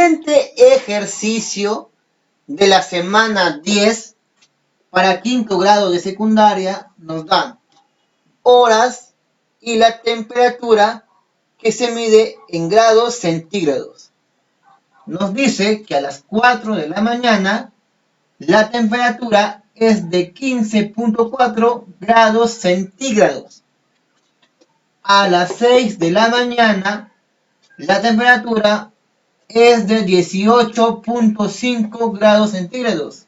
siguiente ejercicio de la semana 10 para quinto grado de secundaria nos dan horas y la temperatura que se mide en grados centígrados. Nos dice que a las 4 de la mañana la temperatura es de 15.4 grados centígrados. A las 6 de la mañana la temperatura es de 18.5 grados centígrados.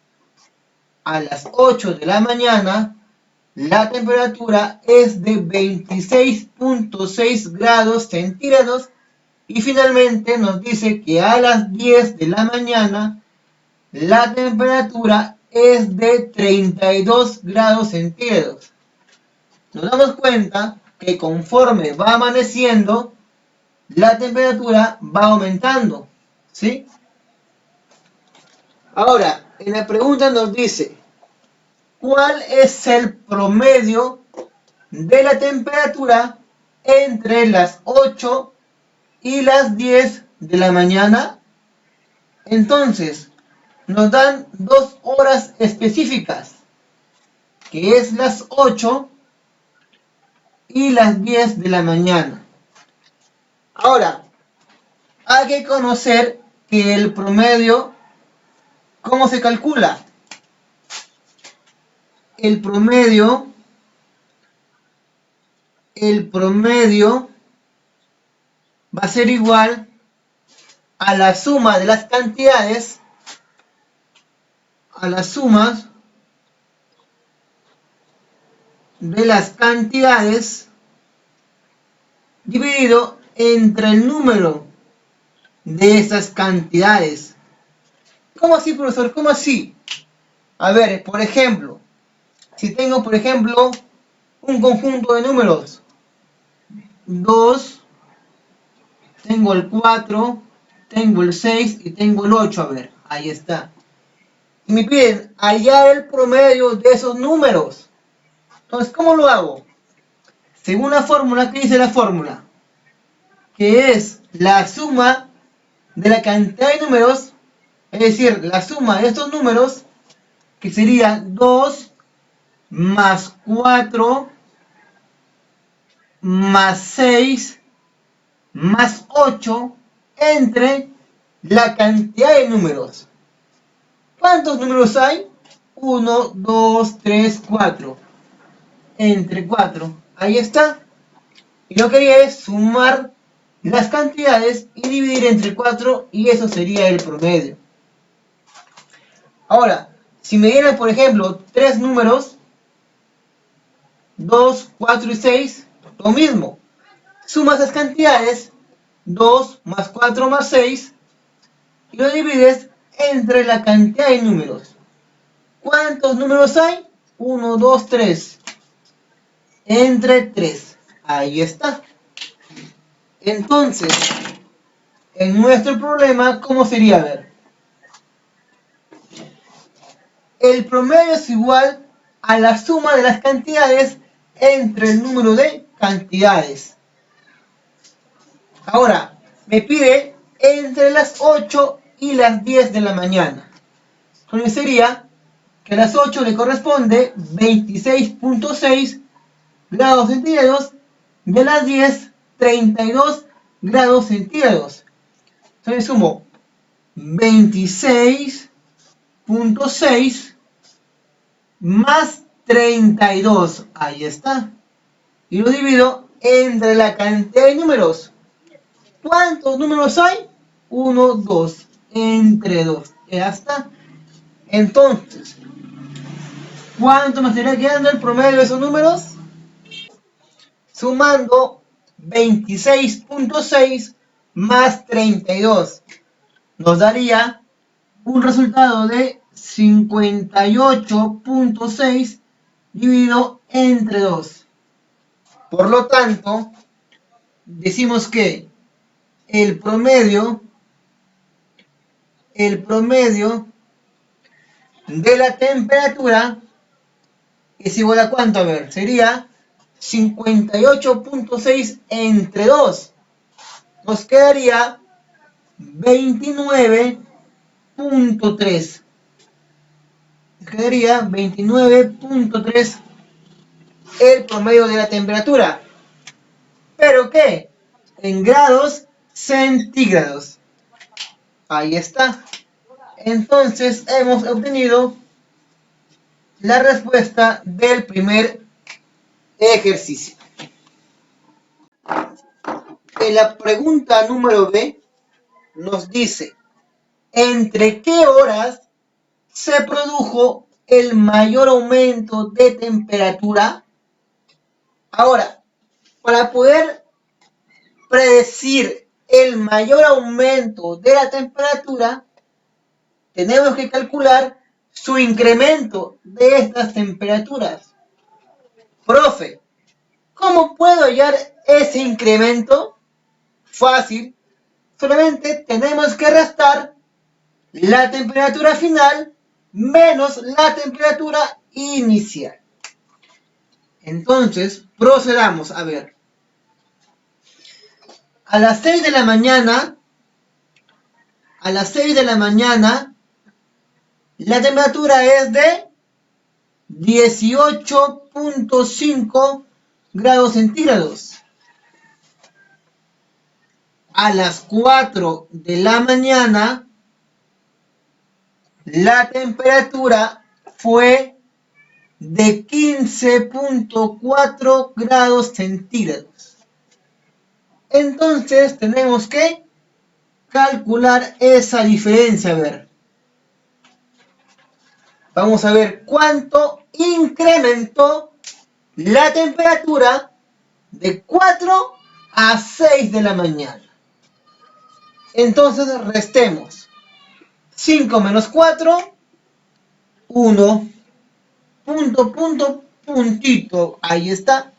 A las 8 de la mañana la temperatura es de 26.6 grados centígrados. Y finalmente nos dice que a las 10 de la mañana la temperatura es de 32 grados centígrados. Nos damos cuenta que conforme va amaneciendo, la temperatura va aumentando, ¿sí? Ahora, en la pregunta nos dice, ¿cuál es el promedio de la temperatura entre las 8 y las 10 de la mañana? Entonces, nos dan 2 horas específicas, que es las 8 y las 10 de la mañana. Ahora, hay que conocer que el promedio, ¿cómo se calcula? El promedio va a ser igual a la suma de las cantidades, dividido entre el número de esas cantidades. ¿Cómo así, profesor? ¿Cómo así? A ver, por ejemplo, si tengo, por ejemplo, un conjunto de números, 2, tengo el 4, tengo el 6 y tengo el 8, a ver, ahí está. Y me piden hallar el promedio de esos números. Entonces, ¿cómo lo hago? Según la fórmula, ¿qué dice la fórmula? Que es la suma de la cantidad de números, es decir, la suma de estos números, que sería 2 más 4 más 6 más 8 entre la cantidad de números. ¿Cuántos números hay? 1, 2, 3, 4. Entre 4. Ahí está. Y lo que haría es sumar las cantidades y dividir entre 4 y eso sería el promedio. Ahora, si me dieran, por ejemplo, 3 números, 2, 4 y 6, lo mismo. Sumas las cantidades, 2 más 4 más 6, y lo divides entre la cantidad de números. ¿Cuántos números hay? 1, 2, 3. Entre 3. Ahí está. Entonces, en nuestro problema, ¿cómo sería? A ver. El promedio es igual a la suma de las cantidades entre el número de cantidades. Ahora, me pide entre las 8 y las 10 de la mañana. Entonces sería que a las 8 le corresponde 26.6 grados centígrados y a las 10, 32 grados centígrados. Entonces sumo 26.6 más 32. Ahí está. Y lo divido entre la cantidad de números. ¿Cuántos números hay? 1, 2. Entre 2. Ya está. Entonces, ¿cuánto me estaría quedando el promedio de esos números? Sumando 26.6 más 32. Nos daría un resultado de 58.6 dividido entre 2. Por lo tanto, decimos que el promedio de la temperatura es igual a ¿cuánto? A ver, sería 58.6 entre 2. Nos quedaría 29.3. Quedaría 29.3 el promedio de la temperatura. ¿Pero qué? En grados centígrados. Ahí está. Entonces hemos obtenido la respuesta del primer ejercicio. En la pregunta número B nos dice, ¿entre qué horas se produjo el mayor aumento de temperatura? Ahora, para poder predecir el mayor aumento de la temperatura, tenemos que calcular su incremento de estas temperaturas. Profe, ¿cómo puedo hallar ese incremento? Fácil, solamente tenemos que restar la temperatura final menos la temperatura inicial. Entonces, procedamos a ver. A las 6 de la mañana, la temperatura es de 18.5 grados centígrados. A las 4 de la mañana, la temperatura fue de 15.4 grados centígrados. Entonces tenemos que calcular esa diferencia. A ver, vamos a ver cuánto incrementó la temperatura de 4 a 6 de la mañana. Entonces restemos 5 menos 4, 1, puntito, ahí está.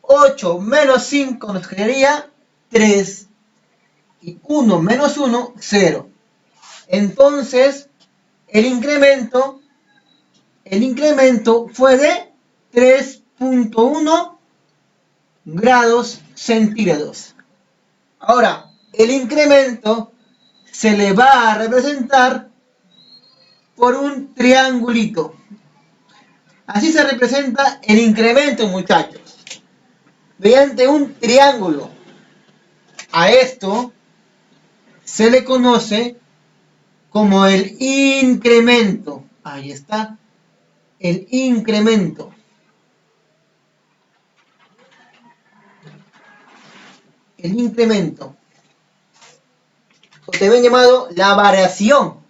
8 menos 5 nos quedaría 3. Y 1 menos 1, 0. Entonces, el incremento fue de 3.1 grados centígrados. Ahora, el incremento se le va a representar por un triangulito. Así se representa el incremento, muchachos, mediante un triángulo. A esto se le conoce como el incremento. Ahí está, el incremento. El incremento. O también llamado la variación.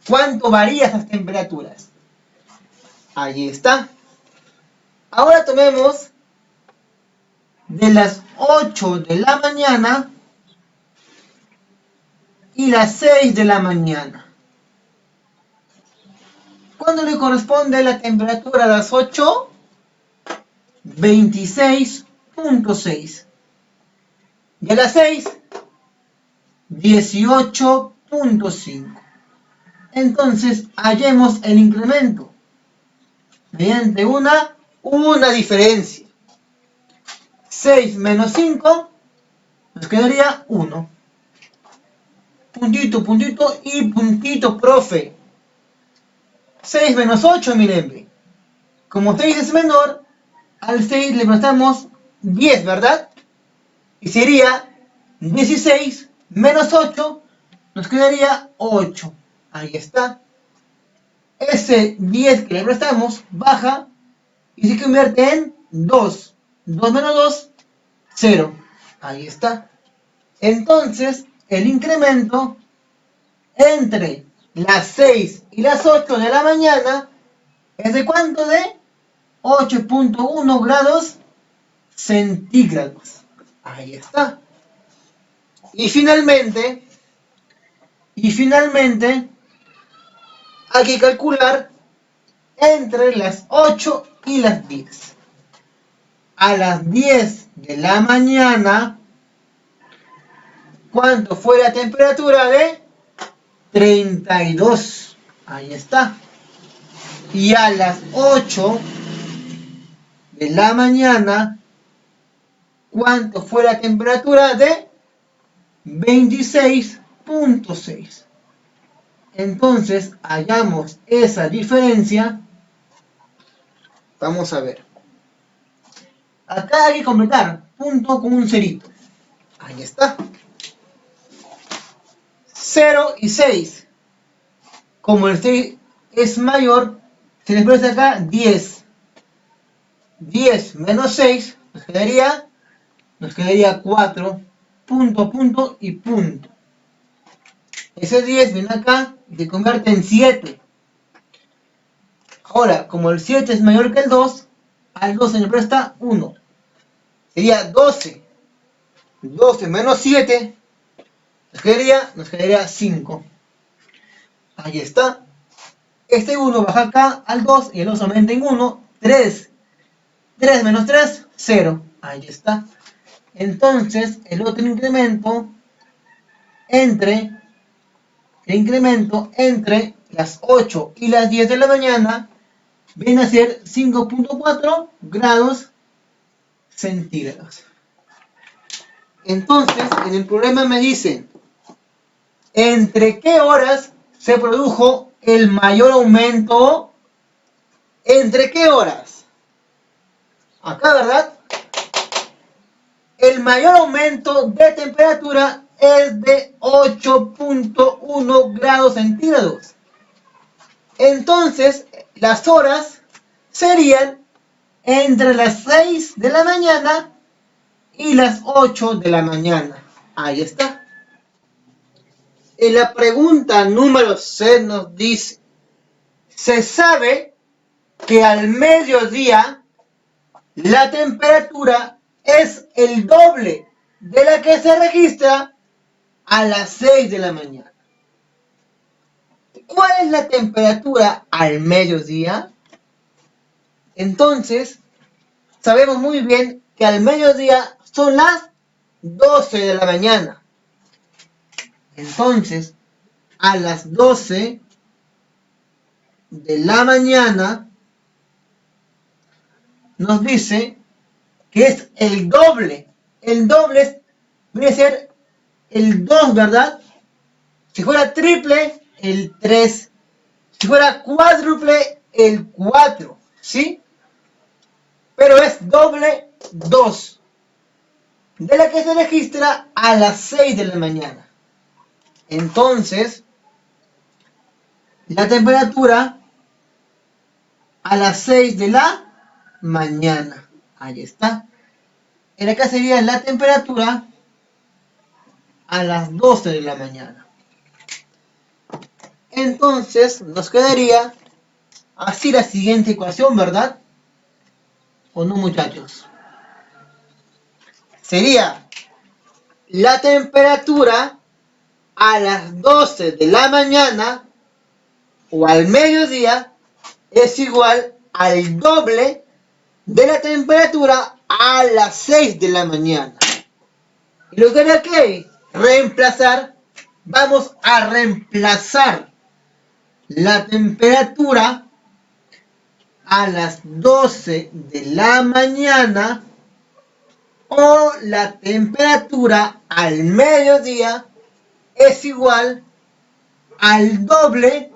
¿Cuánto varía esas temperaturas? Ahí está. Ahora tomemos de las 8 de la mañana y las 6 de la mañana. ¿Cuándo le corresponde la temperatura a las 8? 26.6. Y a las 6, 18.5. Entonces, hallemos el incremento mediante una diferencia. 6 menos 5 nos quedaría 1. Puntito y puntito, profe. 6 menos 8, miren. Como 6 es menor, al 6 le prestamos 10, ¿verdad? Y sería 16 menos 8, nos quedaría 8. Ahí está. Ese 10 que le prestamos baja y se convierte en 2. 2 menos 2, 0. Ahí está. Entonces, el incremento entre las 6 y las 8 de la mañana es de ¿cuánto? De 8.1 grados centígrados. Ahí está. Y finalmente, hay que calcular entre las 8 y las 10. A las 10 de la mañana, ¿cuánto fue la temperatura? De 32. Ahí está. Y a las 8 de la mañana, ¿cuánto fue la temperatura? De 26.6. Entonces, hallamos esa diferencia. Vamos a ver. Acá hay que completar punto con un cerito. Ahí está. 0 y 6. Como el 6 es mayor, se le expresa acá 10. 10 menos 6 nos quedaría 4, punto, punto y punto. Ese 10 viene acá y se convierte en 7. Ahora, como el 7 es mayor que el 2, al 2 se le presta 1. Sería 12. 12 menos 7 nos quedaría 5. Ahí está. Este 1 baja acá al 2 y el 2 aumenta en 1. 3. 3 menos 3, 0. Ahí está. Entonces, el otro incremento entre las 8 y las 10 de la mañana viene a ser 5.4 grados centígrados. Entonces, en el problema me dice, ¿entre qué horas se produjo el mayor aumento? ¿Entre qué horas? Acá, ¿verdad? El mayor aumento de temperatura es de 8.1 grados centígrados. Entonces, las horas serían entre las 6 de la mañana y las 8 de la mañana. Ahí está. En la pregunta número 6 nos dice, se sabe que al mediodía la temperatura es el doble de la que se registra a las 6 de la mañana. ¿Cuál es la temperatura al mediodía? Entonces, sabemos muy bien que al mediodía son las 12 de la mañana. Entonces, a las 12 de la mañana nos dice que es el doble. El doble viene a ser el 2, ¿verdad? Si fuera triple, el 3. Si fuera cuádruple, el 4. ¿Sí? Pero es doble 2. De la que se registra a las 6 de la mañana. Entonces, la temperatura a las 6 de la mañana. Ahí está. En acá sería la temperatura a las 12 de la mañana. Entonces, nos quedaría así la siguiente ecuación, ¿verdad? ¿O no, muchachos? Sería la temperatura a las 12 de la mañana o al mediodía es igual al doble de la temperatura a las 6 de la mañana. Y lo que hay que reemplazar, vamos a reemplazar la temperatura a las 12 de la mañana o la temperatura al mediodía es igual al doble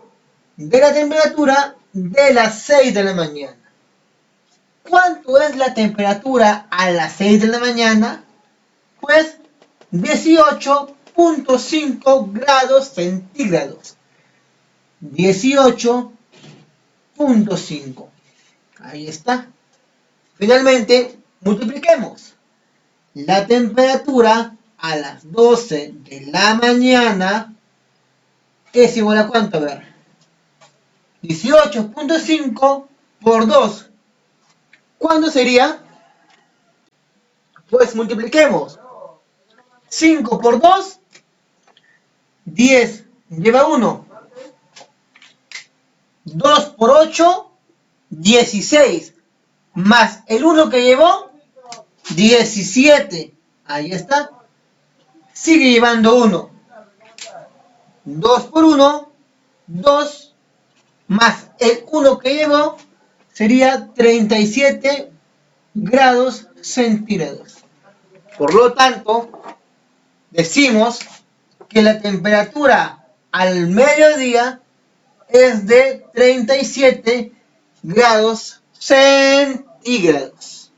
de la temperatura de las 6 de la mañana. ¿Cuánto es la temperatura a las 6 de la mañana? Pues 18.5 grados centígrados. 18.5. Ahí está. Finalmente, multipliquemos. La temperatura a las 12 de la mañana es igual a ¿cuánto? A ver. 18.5 por 2. ¿Cuánto sería? Pues multipliquemos. 5 por 2, 10. Lleva 1. 2 por 8, 16. Más el 1 que llevó, 17. Ahí está. Sigue llevando 1. 2 por 1, 2. Más el 1 que llevó, sería 37 grados centígrados. Por lo tanto, decimos que la temperatura al mediodía es de 37 grados centígrados.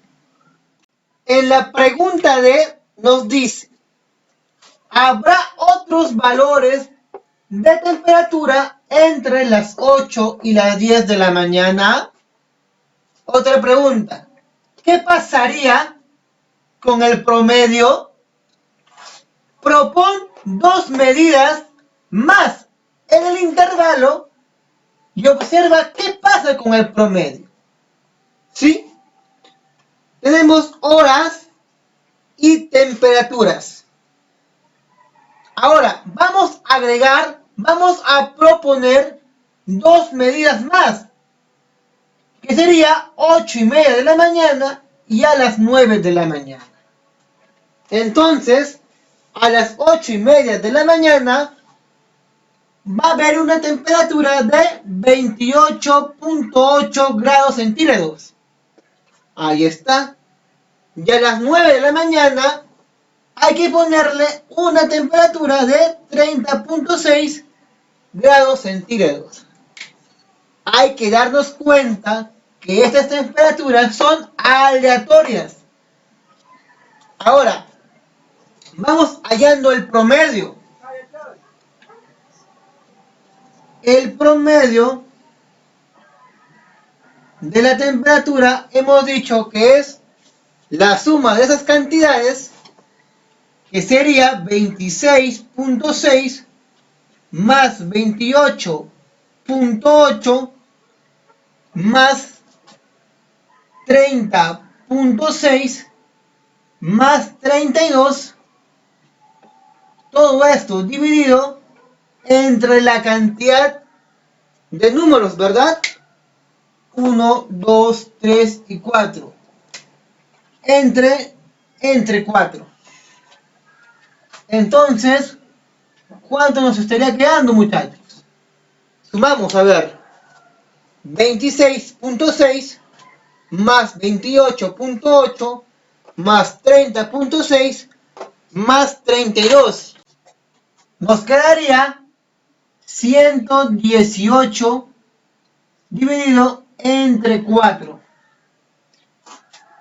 En la pregunta D nos dice, ¿habrá otros valores de temperatura entre las 8 y las 10 de la mañana? Otra pregunta, ¿qué pasaría con el promedio? Propon dos medidas más en el intervalo y observa qué pasa con el promedio. ¿Sí? Tenemos horas y temperaturas. Ahora, vamos a proponer dos medidas más, que sería 8:30 de la mañana y a las 9 de la mañana. Entonces, a las 8:30 de la mañana va a haber una temperatura de 28.8 grados centígrados. Ahí está. Y a las 9 de la mañana hay que ponerle una temperatura de 30.6 grados centígrados. Hay que darnos cuenta que estas temperaturas son aleatorias. Ahora, vamos hallando el promedio. El promedio de la temperatura hemos dicho que es la suma de esas cantidades, que sería 26.6 más 28.8 más 30.6 más 32, todo esto dividido entre la cantidad de números, ¿verdad? 1, 2, 3 y 4. Entre 4. Entonces, ¿cuánto nos estaría quedando, muchachos? Sumamos, a ver. 26.6 más 28.8 más 30.6 más 32. Nos quedaría 118 dividido entre 4.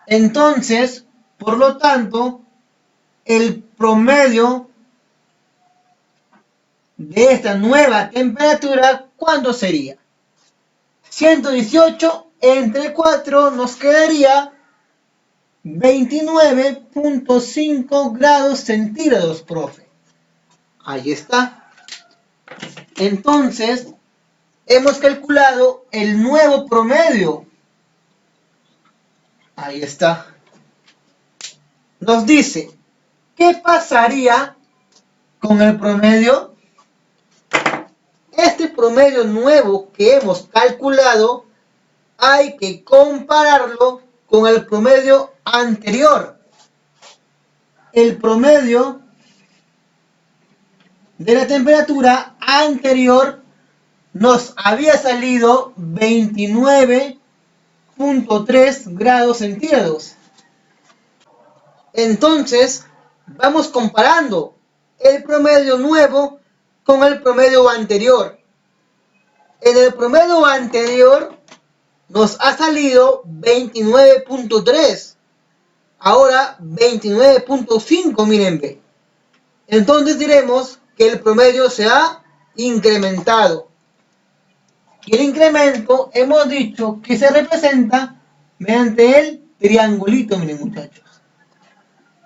Entonces, por lo tanto, el promedio de esta nueva temperatura, ¿cuánto sería? 118 entre 4 nos quedaría 29.5 grados centígrados, profe. Ahí está. Entonces, hemos calculado el nuevo promedio. Ahí está. Nos dice, ¿qué pasaría con el promedio? Este promedio nuevo que hemos calculado hay que compararlo con el promedio anterior. El promedio de la temperatura anterior nos había salido 29.3 grados centígrados. Entonces, vamos comparando el promedio nuevo con el promedio anterior. En el promedio anterior nos ha salido 29.3. Ahora 29.5, miren, ve. Entonces diremos que el promedio se ha incrementado. Y el incremento hemos dicho que se representa mediante el triangulito, miren, muchachos.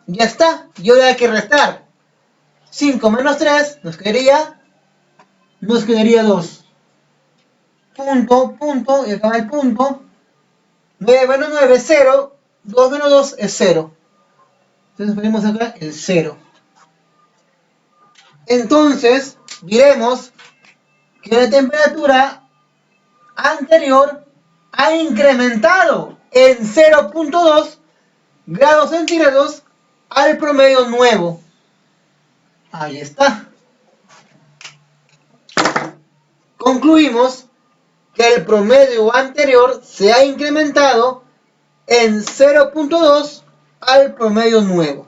Ya está. Y ahora hay que restar. 5 menos 3 nos quedaría 2. Punto, y acaba el punto. 9 menos 9 es 0. 2 menos 2 es 0. Entonces ponemos acá el 0. Entonces, diremos que la temperatura anterior ha incrementado en 0.2 grados centígrados al promedio nuevo. Ahí está. Concluimos que el promedio anterior se ha incrementado en 0.2 al promedio nuevo.